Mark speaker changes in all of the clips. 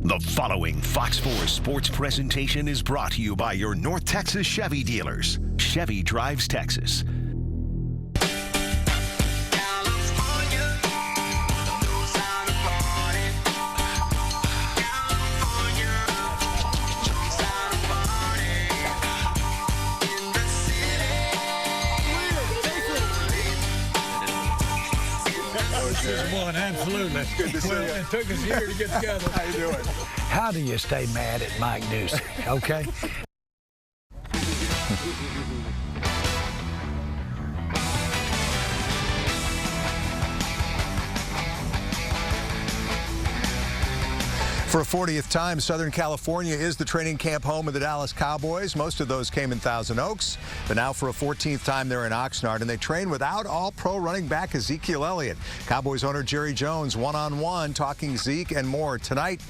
Speaker 1: The following Fox 4 Sports presentation is brought to you by your North Texas Chevy dealers. Chevy drives Texas.
Speaker 2: One, absolutely.
Speaker 3: Good to see you.
Speaker 2: It took us a year to get together.
Speaker 3: How you doing?
Speaker 4: How do you stay mad at Mike Doocy, okay?
Speaker 3: For a 40th time, Southern California is the training camp home of the Dallas Cowboys. Most of those came in Thousand Oaks, but now for a 14th time they're in Oxnard, and they train without all-pro running back Ezekiel Elliott. Cowboys owner Jerry Jones one-on-one talking Zeke and more tonight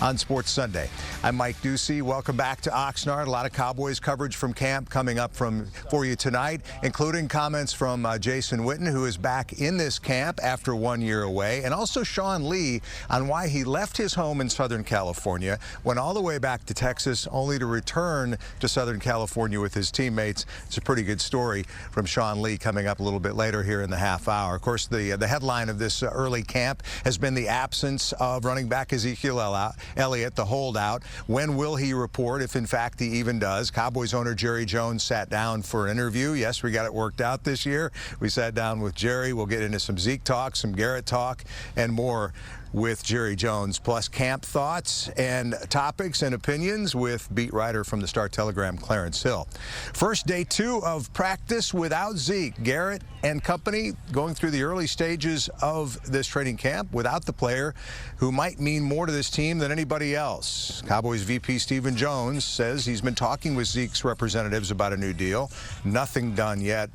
Speaker 3: on Sports Sunday. I'm Mike Doocy. Welcome back to Oxnard. A lot of Cowboys coverage from camp coming up for you tonight, including comments from Jason Witten, who is back in this camp after 1 year away, and also Sean Lee on why he left his home in Southern California, went all the way back to Texas, only to return to Southern California with his teammates. It's a pretty good story from Sean Lee coming up a little bit later here in the half hour. Of course, the headline of this early camp has been the absence of running back Ezekiel Elliott, the holdout. When will he report, if in fact he even does? Cowboys owner Jerry Jones sat down for an interview. Yes, we got it worked out this year. We sat down with Jerry. We'll get into some Zeke talk, some Garrett talk, and more with Jerry Jones, plus camp thoughts and topics and opinions with beat writer from the Star-Telegram, Clarence Hill. First day 2 of practice without Zeke. Garrett and company going through the early stages of this training camp without the player who might mean more to this team than anybody else. Cowboys VP Stephen Jones says he's been talking with Zeke's representatives about a new deal. Nothing done yet,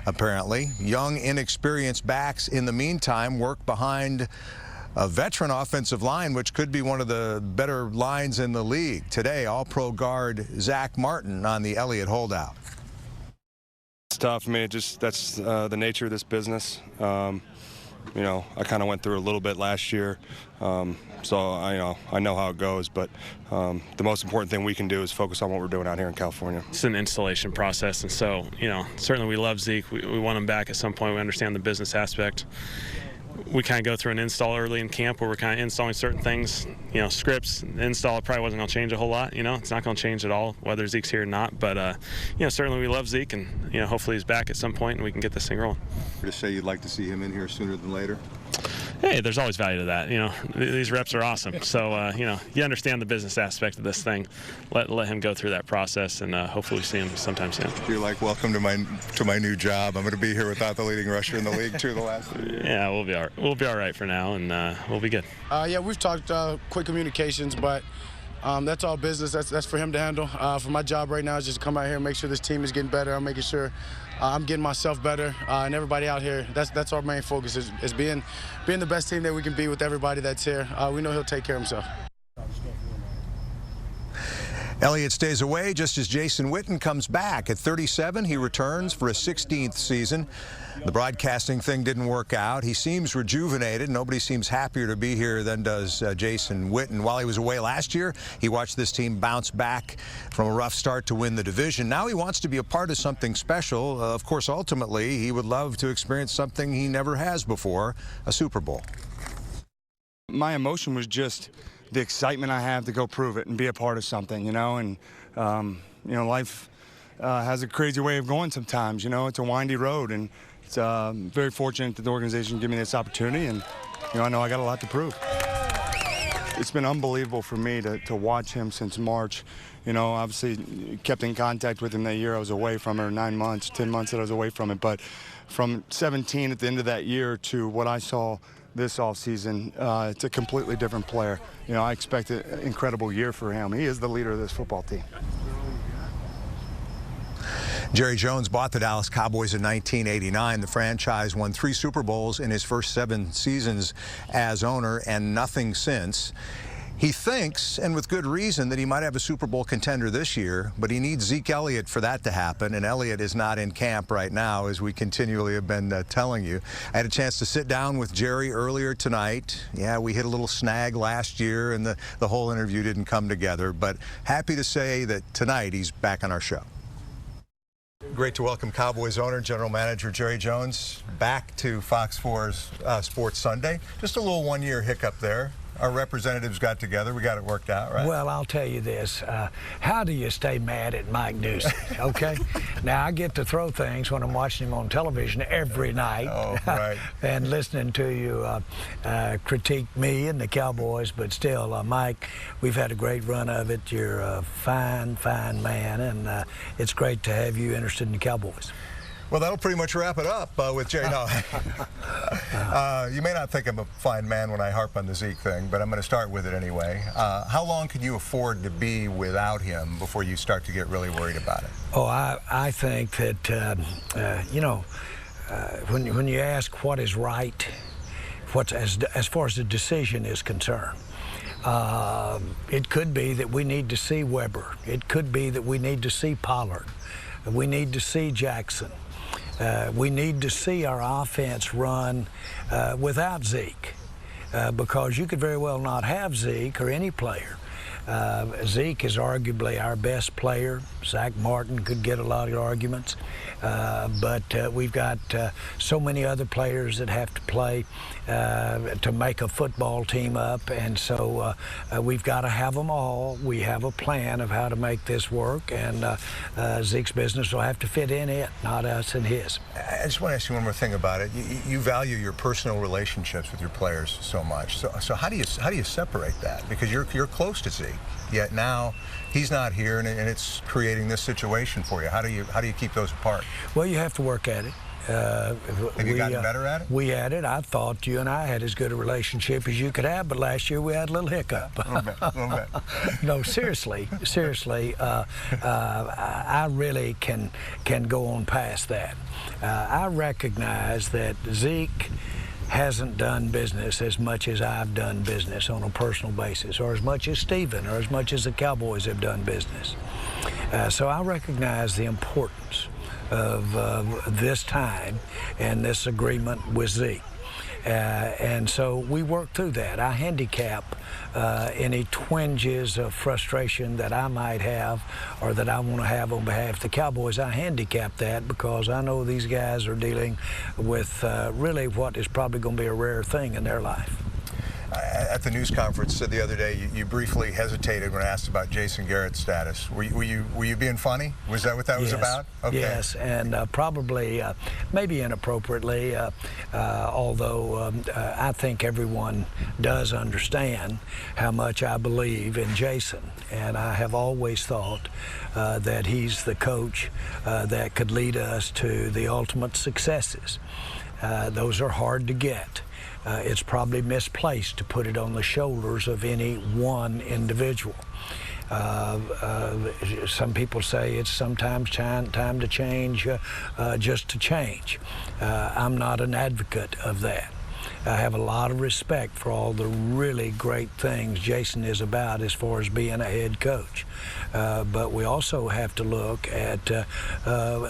Speaker 3: apparently. Young, inexperienced backs in the meantime work behind a veteran offensive line, which could be one of the better lines in the league. Today, all-pro guard Zach Martin on the Elliott holdout.
Speaker 5: It's tough. I mean, that's the nature of this business. You know, I kind of went through a little bit last year, so I know how it goes. But the most important thing we can do is focus on what we're doing out here in California.
Speaker 6: It's an installation process, and so certainly we love Zeke. We want him back at some point. We understand the business aspect. We kind of go through an install early in camp where we're kind of installing certain things, scripts. Install probably wasn't going to change a whole lot, it's not going to change at all whether Zeke's here or not. But, certainly we love Zeke, and, hopefully he's back at some point and we can get this thing rolling.
Speaker 3: To say you'd like to see him in here sooner than later?
Speaker 6: Hey, there's always value to that. These reps are awesome. So, you understand the business aspect of this thing. Let him go through that process, and hopefully we see him sometime soon.
Speaker 3: You're like, welcome to my new job. I'm going to be here without the leading rusher in the league, too, the last 3 years.
Speaker 6: Yeah, we'll be all right. We'll be all right for now, and we'll be good.
Speaker 7: Yeah, we've talked quick communications, but that's all business. That's for him to handle. For my job right now is just to come out here and make sure this team is getting better. I'm making sure I'm getting myself better, and everybody out here. That's our main focus is being the best team that we can be with everybody that's here. We know he'll take care of himself.
Speaker 3: Elliott stays away just as Jason Witten comes back. At 37, he returns for a 16th season. The broadcasting thing didn't work out. He seems rejuvenated. Nobody seems happier to be here than does Jason Witten. While he was away last year, he watched this team bounce back from a rough start to win the division. Now he wants to be a part of something special. Of course, ultimately, he would love to experience something he never has before, a Super Bowl.
Speaker 8: My emotion was just the excitement I have to go prove it and be a part of something, and life has a crazy way of going sometimes. It's a windy road, and it's very fortunate that the organization gave me this opportunity, and I know I got a lot to prove. It's been unbelievable for me to watch him since March. Obviously kept in contact with him that year I was away from it, 9 months, 10 months that I was away from it, but from 17 at the end of that year to what I saw this offseason, it's a completely different player. I expect an incredible year for him. He is the leader of this football team.
Speaker 3: Jerry Jones bought the Dallas Cowboys in 1989. The franchise won 3 Super Bowls in his first 7 seasons as owner and nothing since. He thinks, and with good reason, that he might have a Super Bowl contender this year, but he needs Zeke Elliott for that to happen, and Elliott is not in camp right now, as we continually have been telling you. I had a chance to sit down with Jerry earlier tonight. Yeah, we hit a little snag last year, and the whole interview didn't come together, but happy to say that tonight he's back on our show. Great to welcome Cowboys owner, general manager Jerry Jones back to Fox 4's Sports Sunday. Just a little one-year hiccup there. Our representatives got together. We got it worked out, right?
Speaker 4: Well, I'll tell you this. How do you stay mad at Mike Doocy, okay? Now, I get to throw things when I'm watching him on television every night.
Speaker 3: Oh, right.
Speaker 4: And listening to you critique me and the Cowboys, but still, Mike, we've had a great run of it. You're a fine, fine man, and it's great to have you interested in the Cowboys.
Speaker 3: Well, that'll pretty much wrap it up with Jerry. No, you may not think I'm a fine man when I harp on the Zeke thing, but I'm going to start with it anyway. How long can you afford to be without him before you start to get really worried about it?
Speaker 4: Oh, I think that, you know, when you ask what is right, as far as the decision is concerned, it could be that we need to see Weber. It could be that we need to see Pollard. We need to see Jackson. We need to see our offense run without Zeke, because you could very well not have Zeke or any player. Zeke is arguably our best player. Zach Martin could get a lot of arguments, but we've got so many other players that have to play to make a football team up, and so we've got to have them all. We have a plan of how to make this work, and Zeke's business will have to fit in it, not us and his.
Speaker 3: I just want to ask you one more thing about it. You value your personal relationships with your players so much. So how do you separate that? Because you're close to Zeke, yet now he's not here, and it's creating this situation for you. How do you keep those apart?
Speaker 4: Well, you have to work at it.
Speaker 3: Have you gotten better at it?
Speaker 4: We had it. I thought you and I had as good a relationship as you could have, but last year we had a little hiccup.
Speaker 3: A little bit.
Speaker 4: No, seriously, I really can go on past that. I recognize that Zeke hasn't done business as much as I've done business on a personal basis, or as much as Steven, or as much as the Cowboys have done business. So I recognize the importance of this time and this agreement with Zeke. And so we work through that. I handicap any twinges of frustration that I might have or that I want to have on behalf of the Cowboys. I handicap that because I know these guys are dealing with really what is probably going to be a rare thing in their life.
Speaker 3: At the news conference the other day, you briefly hesitated when asked about Jason Garrett's status. Were you being funny? Was that what that was about? Okay.
Speaker 4: Yes, and probably, maybe inappropriately, although I think everyone does understand how much I believe in Jason, and I have always thought that he's the coach that could lead us to the ultimate successes. Those are hard to get. It's probably misplaced to put it on the shoulders of any one individual. Some people say it's sometimes time to change just to change. I'm not an advocate of that. I have a lot of respect for all the really great things Jason is about as far as being a head coach. But we also have to look at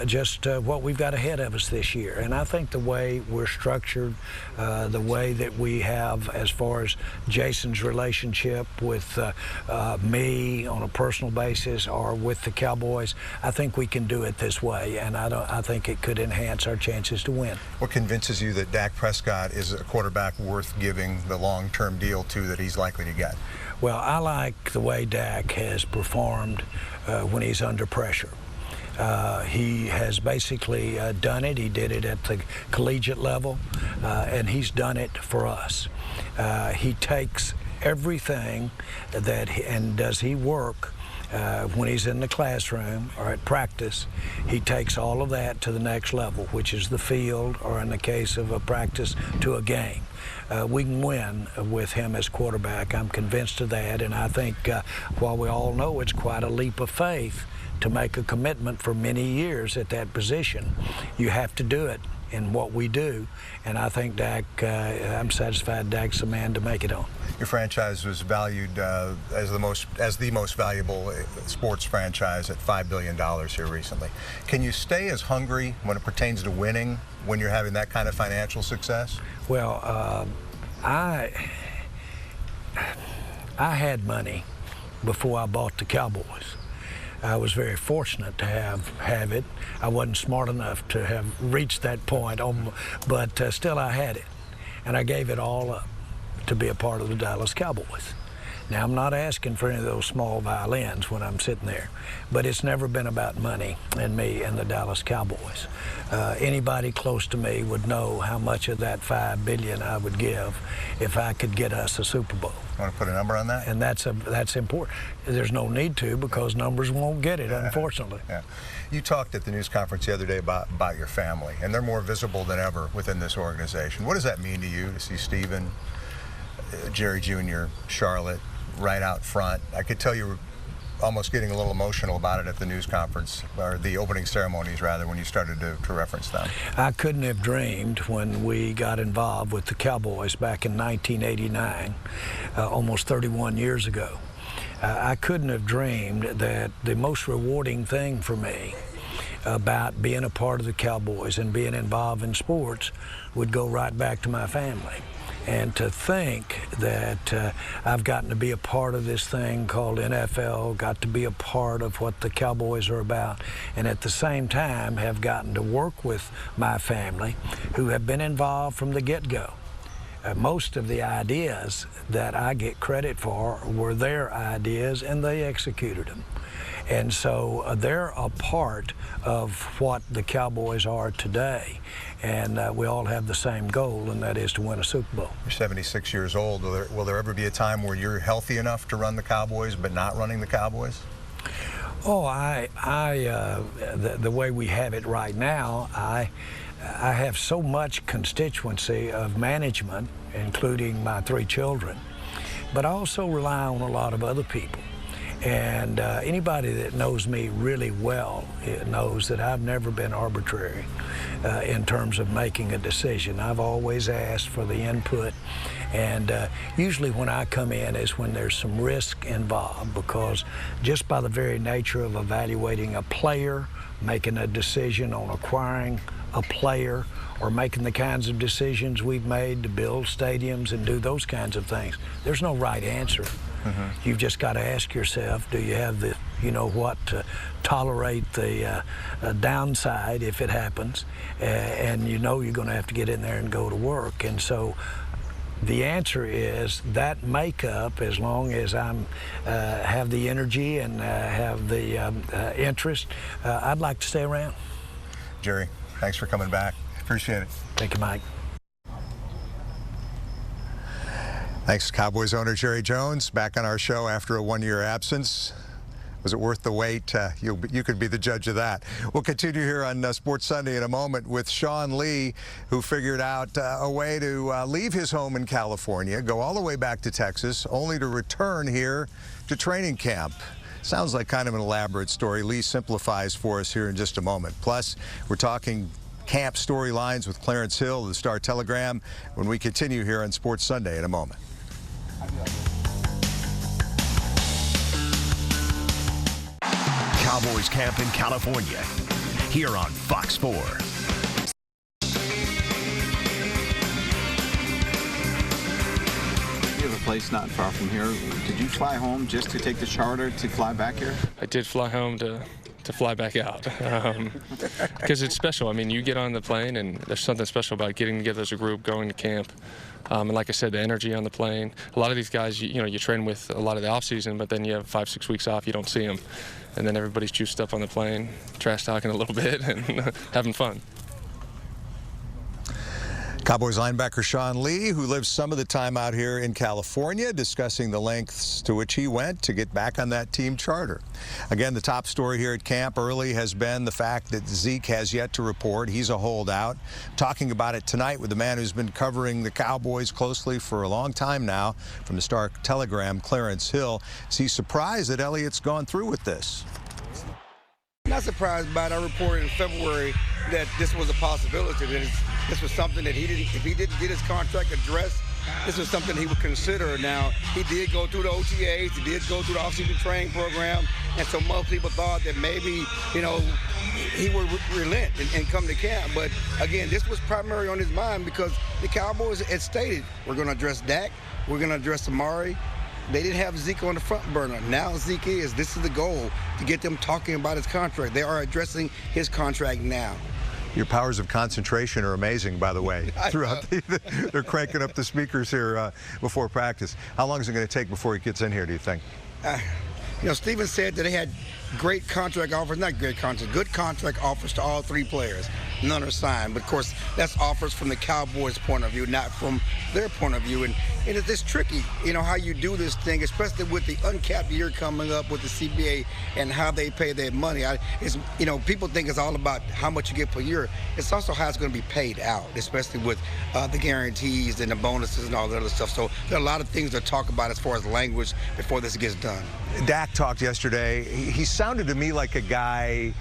Speaker 4: just what we've got ahead of us this year. And I think the way we're structured, the way that we have as far as Jason's relationship with me on a personal basis or with the Cowboys, I think we can do it this way. And I think it could enhance our chances to win.
Speaker 3: What convinces you that Dak Prescott is a quarterback worth giving the long-term deal to that he's likely to get?
Speaker 4: Well, I like the way Dak has performed when he's under pressure. He has basically done it. He did it at the collegiate level, and he's done it for us. He takes everything and does he work when he's in the classroom or at practice, he takes all of that to the next level, which is the field, or in the case of a practice, to a game. We can win with him as quarterback. I'm convinced of that, and I think while we all know it's quite a leap of faith to make a commitment for many years at that position. You have to do it in what we do, and I think Dak, I'm satisfied Dak's the man to make it on.
Speaker 3: Your franchise was valued as the most valuable sports franchise at $5 billion here recently. Can you stay as hungry when it pertains to winning when you're having that kind of financial success?
Speaker 4: Well, I had money before I bought the Cowboys. I was very fortunate to have it. I wasn't smart enough to have reached that point, but still I had it. And I gave it all up to be a part of the Dallas Cowboys. Now, I'm not asking for any of those small violins when I'm sitting there, but it's never been about money and me and the Dallas Cowboys. Anybody close to me would know how much of that $5 billion I would give if I could get us a Super Bowl.
Speaker 3: Want to put a number on that?
Speaker 4: And that's important. There's no need to, because numbers won't get it, unfortunately.
Speaker 3: Yeah. You talked at the news conference the other day about your family, and they're more visible than ever within this organization. What does that mean to you to see Stephen, Jerry Jr., Charlotte right out front? I could tell you were almost getting a little emotional about it at the news conference, or the opening ceremonies rather, when you started to reference them.
Speaker 4: I couldn't have dreamed when we got involved with the Cowboys back in 1989, almost 31 years ago. I couldn't have dreamed that the most rewarding thing for me about being a part of the Cowboys and being involved in sports would go right back to my family. And to think that I've gotten to be a part of this thing called NFL, got to be a part of what the Cowboys are about, and at the same time have gotten to work with my family who have been involved from the get-go. Most of the ideas that I get credit for were their ideas, and they executed them. And so they're a part of what the Cowboys are today. And we all have the same goal, and that is to win a Super Bowl.
Speaker 3: You're 76 years old. Will there ever be a time where you're healthy enough to run the Cowboys but not running the Cowboys?
Speaker 4: Oh, the way we have it right now, I have so much constituency of management, including my 3 children, but I also rely on a lot of other people. And anybody that knows me really well knows that I've never been arbitrary in terms of making a decision. I've always asked for the input, and usually when I come in is when there's some risk involved, because just by the very nature of evaluating a player, making a decision on acquiring a player, or making the kinds of decisions we've made to build stadiums and do those kinds of things, there's no right answer. Mm-hmm. You've just got to ask yourself, do you have the, to tolerate the downside if it happens, and you're going to have to get in there and go to work. And so the answer is that makeup, as long as I'm have the energy and have the interest, I'd like to stay around.
Speaker 3: Jerry, thanks for coming back. Appreciate it.
Speaker 4: Thank you, Mike.
Speaker 3: Thanks, Cowboys owner Jerry Jones, back on our show after a 1-year absence. Was it worth the wait? You could be the judge of that. We'll continue here on Sports Sunday in a moment with Sean Lee, who figured out a way to leave his home in California, go all the way back to Texas, only to return here to training camp. Sounds like kind of an elaborate story. Lee simplifies for us here in just a moment. Plus, we're talking camp storylines with Clarence Hill of the Star-Telegram when we continue here on Sports Sunday in a moment.
Speaker 1: Cowboys Camp in California, here on Fox 4.
Speaker 9: You have a place not far from here. Did you fly home just to take the charter to fly back here?
Speaker 6: I did fly home to fly back out because it's special. I mean, you get on the plane and there's something special about getting together as a group, going to camp. And like I said, the energy on the plane. A lot of these guys, you train with a lot of the off season, but then you have 5-6 weeks off, you don't see them. And then everybody's juiced up on the plane, trash talking a little bit and having fun.
Speaker 3: Cowboys linebacker Sean Lee, who lives some of the time out here in California, discussing the lengths to which he went to get back on that team charter. Again, the top story here at camp early has been the fact that Zeke has yet to report. He's a holdout. Talking about it tonight with the man who's been covering the Cowboys closely for a long time now from the Star-Telegram, Clarence Hill. Is he surprised that Elliott's gone through with this?
Speaker 10: not surprised by it. I reported in February that this was a possibility. That this was something that if he didn't get his contract addressed, this was something he would consider. Now, he did go through the OTAs, he did go through the off-season training program, and so most people thought that maybe, he would relent and come to camp. But again, this was primarily on his mind because the Cowboys had stated, we're going to address Dak, we're going to address Amari. They didn't have Zeke on the front burner. Now Zeke this is the goal, to get them talking about his contract. They are addressing his contract now.
Speaker 3: Your powers of concentration are amazing, by the way. They're cranking up the speakers here before practice. How long is it going to take before he gets in here, do you think?
Speaker 10: Steven said that they had great contract offers, not great contract, good contract offers to all three players. None are signed. But, of course, that's offers from the Cowboys' point of view, not from their point of view. And it's tricky, how you do this thing, especially with the uncapped year coming up with the CBA and how they pay their money. People think it's all about how much you get per year. It's also how it's going to be paid out, especially with the guarantees and the bonuses and all the other stuff. So there are a lot of things to talk about as far as language before this gets done.
Speaker 3: Dak talked yesterday. He sounded to me like a guy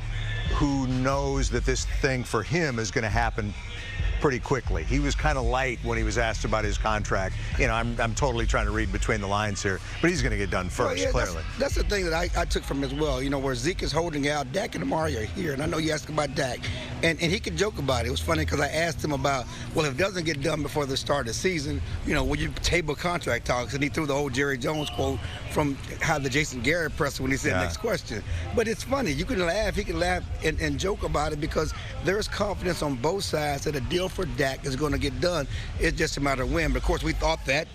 Speaker 3: who knows that this thing for him is going to happen pretty quickly. He was kind of light when he was asked about his contract. I'm totally trying to read between the lines here, but he's going to get done first, clearly.
Speaker 10: That's the thing that I took from as well. Where Zeke is holding out, Dak and Amari are here, and I know you asked about Dak, and he could joke about it. It was funny because I asked him about, well, if it doesn't get done before the start of the season, will you table contract talks? And he threw the old Jerry Jones quote from how the Jason Garrett presser when he said next question. But it's funny. You can laugh. He can laugh and joke about it because there's confidence on both sides that a deal for Dak is going to get done. It's just a matter of when. But of course, we thought that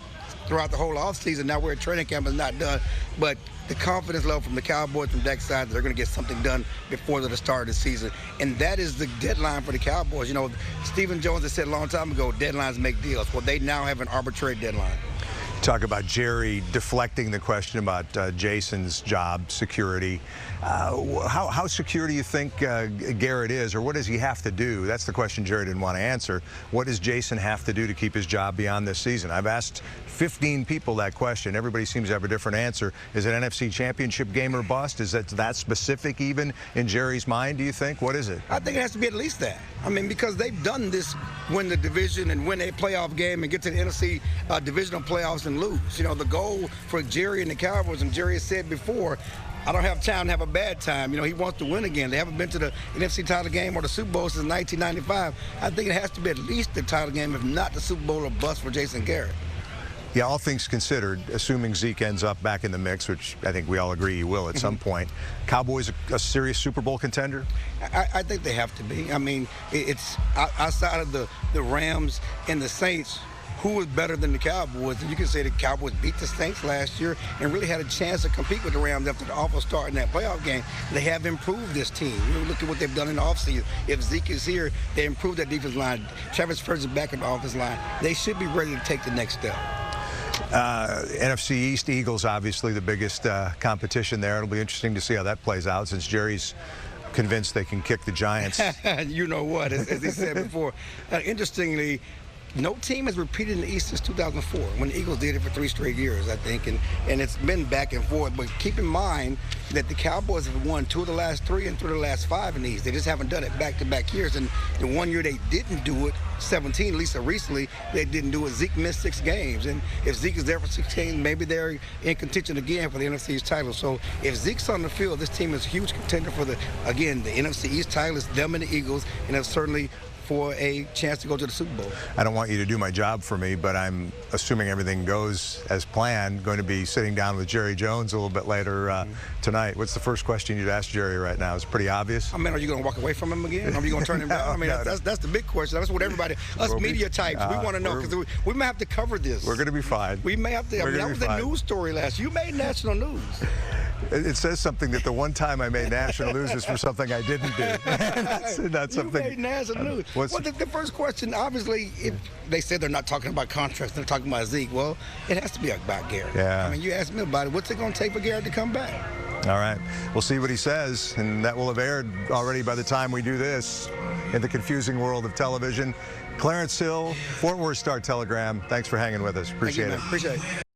Speaker 10: throughout the whole offseason. Now we're at training camp, is not done. But the confidence level from the Cowboys, from Dak's side, they're going to get something done before the start of the season. And that is the deadline for the Cowboys. Stephen Jones has said a long time ago, deadlines make deals. Well, they now have an arbitrary deadline.
Speaker 3: Talk about Jerry deflecting the question about Jason's job security. How secure do you think Garrett is, or what does he have to do? That's the question Jerry didn't want to answer. What does Jason have to do to keep his job beyond this season? I've asked 15 people that question. Everybody seems to have a different answer. Is it NFC Championship game or bust? Is that specific even in Jerry's mind, do you think? What is it?
Speaker 10: I think it has to be at least that. Because they've done this, win the division and win a playoff game and get to the NFC divisional playoffs and lose. The goal for Jerry and the Cowboys, and Jerry has said before, I don't have time to have a bad time. He wants to win again. They haven't been to the NFC title game or the Super Bowl since 1995. I think it has to be at least the title game, if not the Super Bowl or bust for Jason Garrett.
Speaker 3: Yeah, all things considered, assuming Zeke ends up back in the mix, which I think we all agree he will at some point, Cowboys a serious Super Bowl contender?
Speaker 10: I think they have to be. It's outside of the Rams and the Saints. Who was better than the Cowboys? And you can say the Cowboys beat the Saints last year and really had a chance to compete with the Rams after the awful start in that playoff game. They have improved this team. Look at what they've done in the offseason. If Zeke is here, they improved that defense line. Travis Furz is back in the offense line. They should be ready to take the next step.
Speaker 3: NFC East, Eagles, obviously the biggest competition there. It'll be interesting to see how that plays out since Jerry's convinced they can kick the Giants.
Speaker 10: You know what, as he said before, interestingly, no team has repeated in the East since 2004, when the Eagles did it for 3 straight years, I think, and it's been back and forth. But keep in mind that the Cowboys have won 2 of the last 3 and 3 of the last 5 in the East. They just haven't done it back-to-back years. And the one year they didn't do it, 17, at least recently, they didn't do it. Zeke missed 6 games. And if Zeke is there for 16, maybe they're in contention again for the NFC East title. So if Zeke's on the field, this team is a huge contender for the NFC East title. It's them and the Eagles, and it's certainly for a chance to go to the Super Bowl.
Speaker 3: I don't want you to do my job for me, but I'm assuming everything goes as planned. Going to be sitting down with Jerry Jones a little bit later tonight. What's the first question you'd ask Jerry right now? It's pretty obvious.
Speaker 10: Are you going to walk away from him again? Are you going to turn him down? That's the big question. That's what everybody, media types, we want to know, because we may have to cover this.
Speaker 3: We're going to be fine.
Speaker 10: We may have to. That was the news story last year. You made national news.
Speaker 3: It says something that the one time I made national news is for something I didn't do. That's something.
Speaker 10: You made national news. Well, the first question, obviously, if they said they're not talking about contracts, they're talking about Zeke. Well, it has to be about Garrett.
Speaker 3: Yeah.
Speaker 10: You asked me about it. What's it going to take for Garrett to come back?
Speaker 3: All right. We'll see what he says, and that will have aired already by the time we do this in the confusing world of television. Clarence Hill, Fort Worth Star-Telegram, thanks for hanging with us. Appreciate it.
Speaker 10: Appreciate it.